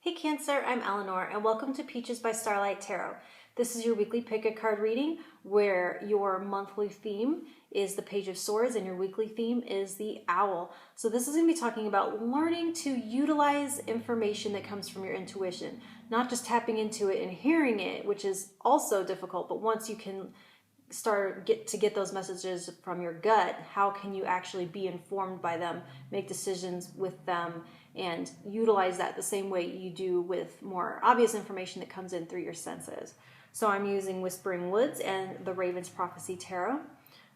Hey Cancer, I'm Eleanor and welcome to Peaches by Starlight Tarot. This is your weekly pick a card reading where your monthly theme is the Page of Swords and your weekly theme is the Owl. So this is going to be talking about learning to utilize information that comes from your intuition, not just tapping into it and hearing it, which is also difficult, but once you can get those messages from your gut, how can you actually be informed by them, make decisions with them, and utilize that the same way you do with more obvious information that comes in through your senses. So I'm using Whispering Woods and the Raven's Prophecy Tarot.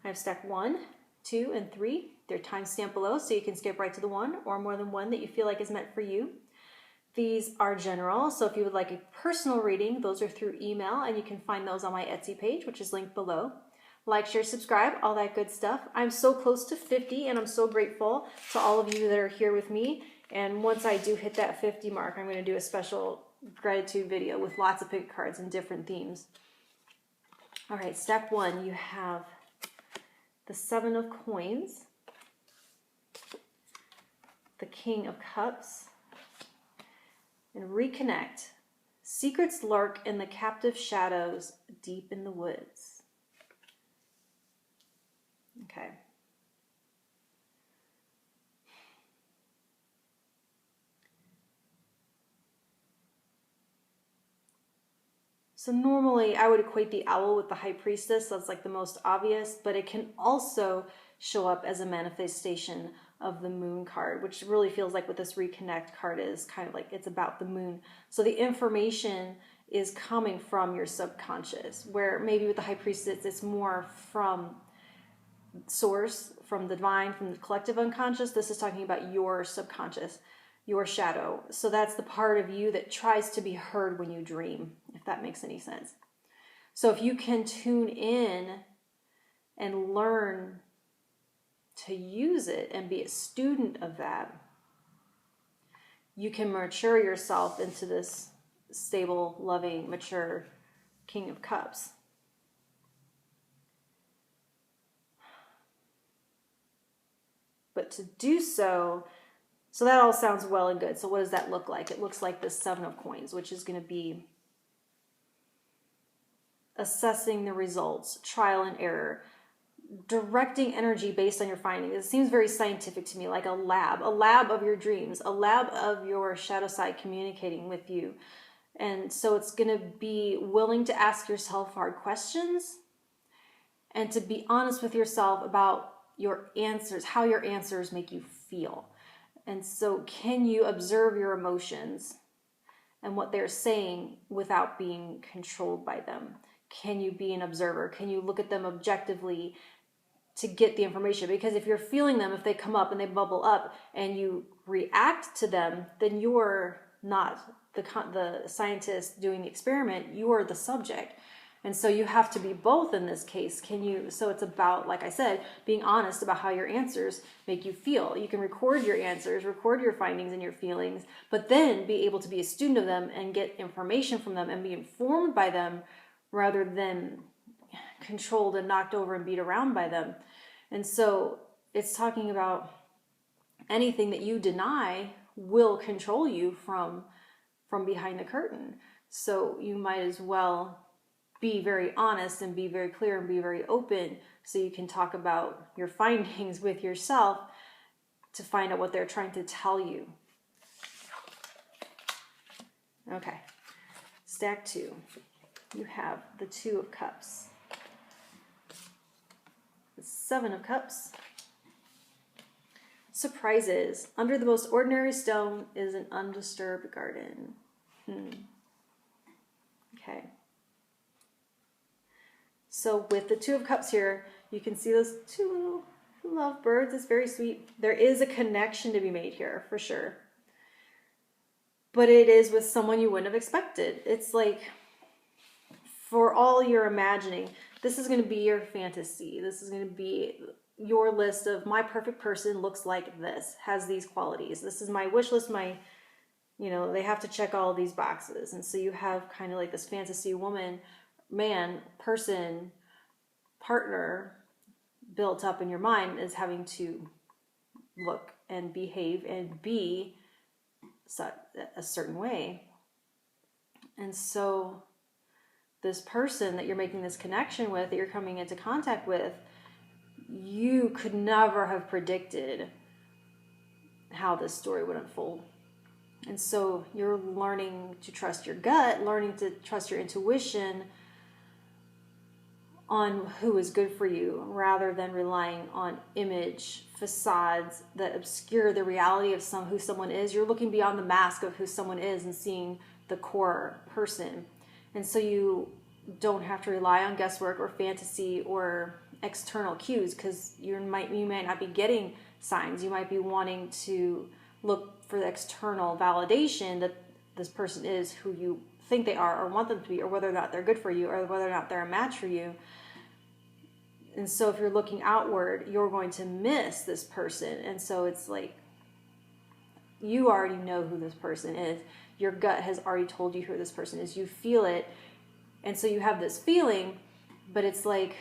I have stack 1, 2, and 3. They're timestamped below, so you can skip right to the one or more than one that you feel like is meant for you. These are general, so if you would like a personal reading, those are through email, and you can find those on my Etsy page, which is linked below. Like, share, subscribe, all that good stuff. I'm so close to 50, and I'm so grateful to all of you that are here with me. And once I do hit that 50 mark, I'm going to do a special gratitude video with lots of pick cards and different themes. All right, stack 1, you have the 7 of Coins, the King of Cups, and Reconnect. Secrets lurk in the captive shadows deep in the woods. Okay. So normally I would equate the owl with the High Priestess. That's like the most obvious, but it can also show up as a manifestation of the Moon card, which really feels like what this Reconnect card is, kind of like it's about the moon. So the information is coming from your subconscious, where maybe with the High Priestess, it's more from source, from the divine, from the collective unconscious. This is talking about your subconscious, your shadow. So that's the part of you that tries to be heard when you dream, if that makes any sense. So if you can tune in and learn to use it and be a student of that, you can mature yourself into this stable, loving, mature King of Cups. But to do so that all sounds well and good. So what does that look like? It looks like this 7 of Coins, which is going to be assessing the results, trial and error, directing energy based on your findings. It seems very scientific to me, like a lab of your dreams, a lab of your shadow side communicating with you. And so it's going to be willing to ask yourself hard questions and to be honest with yourself about your answers, how your answers make you feel. And so can you observe your emotions and what they're saying without being controlled by them? Can you be an observer? Can you look at them objectively to get the information? Because if you're feeling them, if they come up and they bubble up and you react to them, then you're not the scientist doing the experiment, you are the subject. And so you have to be both in this case. So it's about, like I said, being honest about how your answers make you feel. You can record your answers, record your findings and your feelings, but then be able to be a student of them and get information from them and be informed by them rather than controlled and knocked over and beat around by them. And so it's talking about anything that you deny will control you from behind the curtain. So you might as well be very honest and be very clear and be very open so you can talk about your findings with yourself to find out what they're trying to tell you. Okay, stack 2. You have the 2 of Cups, the 7 of Cups. Surprises. Under the most ordinary stone is an undisturbed garden. Okay. So with the 2 of Cups here, you can see those 2 little lovebirds. It's very sweet. There is a connection to be made here, for sure. But it is with someone you wouldn't have expected. It's like, for all your imagining, this is going to be your fantasy. This is going to be your list of my perfect person looks like this, has these qualities. This is my wish list, they have to check all of these boxes. And so you have kind of like this fantasy woman, man, person, partner built up in your mind is having to look and behave and be a certain way. And so this person that you're making this connection with, that you're coming into contact with, you could never have predicted how this story would unfold. And so you're learning to trust your gut, learning to trust your intuition on who is good for you, rather than relying on image facades that obscure the reality of who someone is. You're looking beyond the mask of who someone is and seeing the core person. And so you don't have to rely on guesswork or fantasy or external cues, because you might not be getting signs. You might be wanting to look for the external validation that this person is who you think they are or want them to be, or whether or not they're good for you, or whether or not they're a match for you. And so if you're looking outward, you're going to miss this person. And so it's like, you already know who this person is. Your gut has already told you who this person is. You feel it. And so you have this feeling, but it's like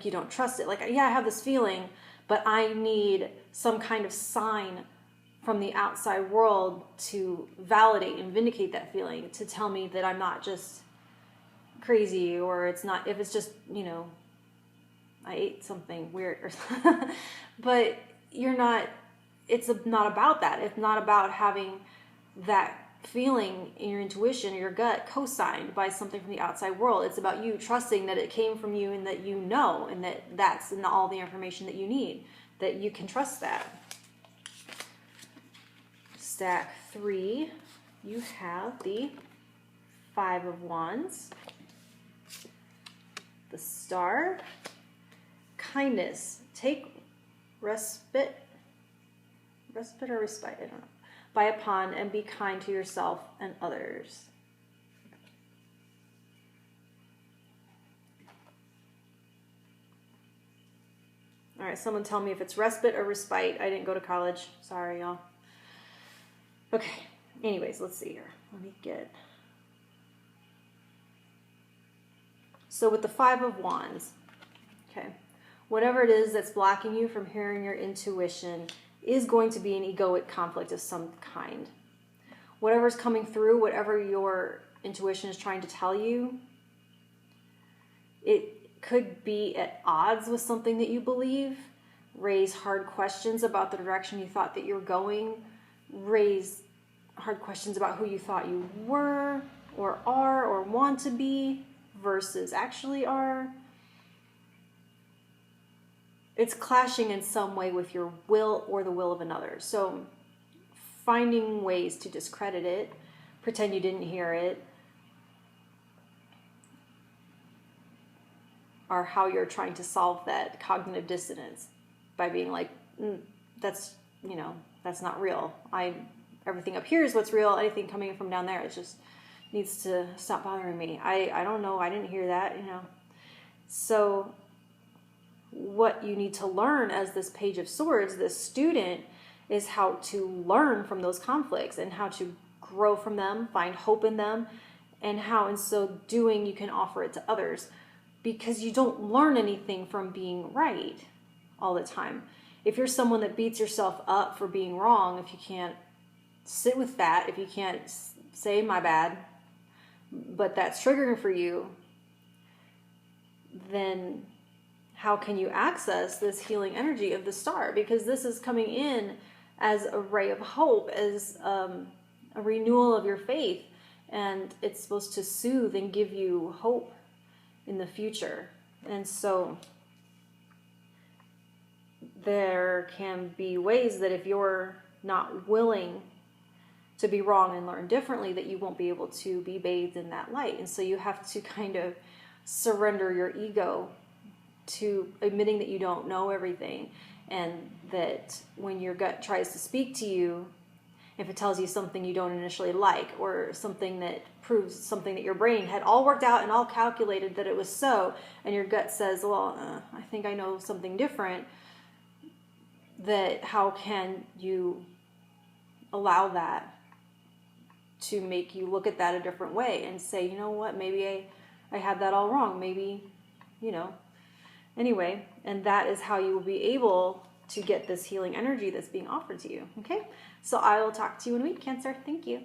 you don't trust it. Like, yeah, I have this feeling, but I need some kind of sign from the outside world to validate and vindicate that feeling, to tell me that I'm not just crazy, or it's not, if it's just, I ate something weird or something. But it's not about that. It's not about having that feeling in your intuition or your gut co-signed by something from the outside world. It's about you trusting that it came from you, and that and that's in all the information that you need, that you can trust that. Stack 3, you have the 5 of Wands, the Star, kindness, take respite or respite, I don't know, by upon, and be kind to yourself and others. All right, someone tell me if it's respite or respite. I didn't go to college. Sorry, y'all. Okay, anyways, let's see here. Let me get... So with the 5 of Wands, okay, whatever it is that's blocking you from hearing your intuition is going to be an egoic conflict of some kind. Whatever's coming through, whatever your intuition is trying to tell you, it could be at odds with something that you believe, raise hard questions about the direction you thought that you were going, raise hard questions about who you thought you were or are or want to be versus actually are. It's clashing in some way with your will or the will of another. So finding ways to discredit it, pretend you didn't hear it, are how you're trying to solve that cognitive dissonance, by being like, that's not real. Everything up here is what's real. Anything coming from down there, it just needs to stop bothering me. I don't know. I didn't hear that, So what you need to learn as this Page of Swords, this student, is how to learn from those conflicts and how to grow from them, find hope in them, and how in so doing you can offer it to others. Because you don't learn anything from being right all the time. If you're someone that beats yourself up for being wrong, if you can't sit with that, if you can't say my bad, but that's triggering for you, then how can you access this healing energy of the Star? Because this is coming in as a ray of hope, as a renewal of your faith, and it's supposed to soothe and give you hope in the future. And so there can be ways that if you're not willing to be wrong and learn differently, that you won't be able to be bathed in that light. And so you have to kind of surrender your ego to admitting that you don't know everything, and that when your gut tries to speak to you, if it tells you something you don't initially like, or something that proves something that your brain had all worked out and all calculated that it was so, and your gut says, well, I think I know something different, that how can you allow that to make you look at that a different way and say, you know what, maybe I had that all wrong, maybe, anyway. And that is how you will be able to get this healing energy that's being offered to you. Okay? So I will talk to you in a week, Cancer. Thank you.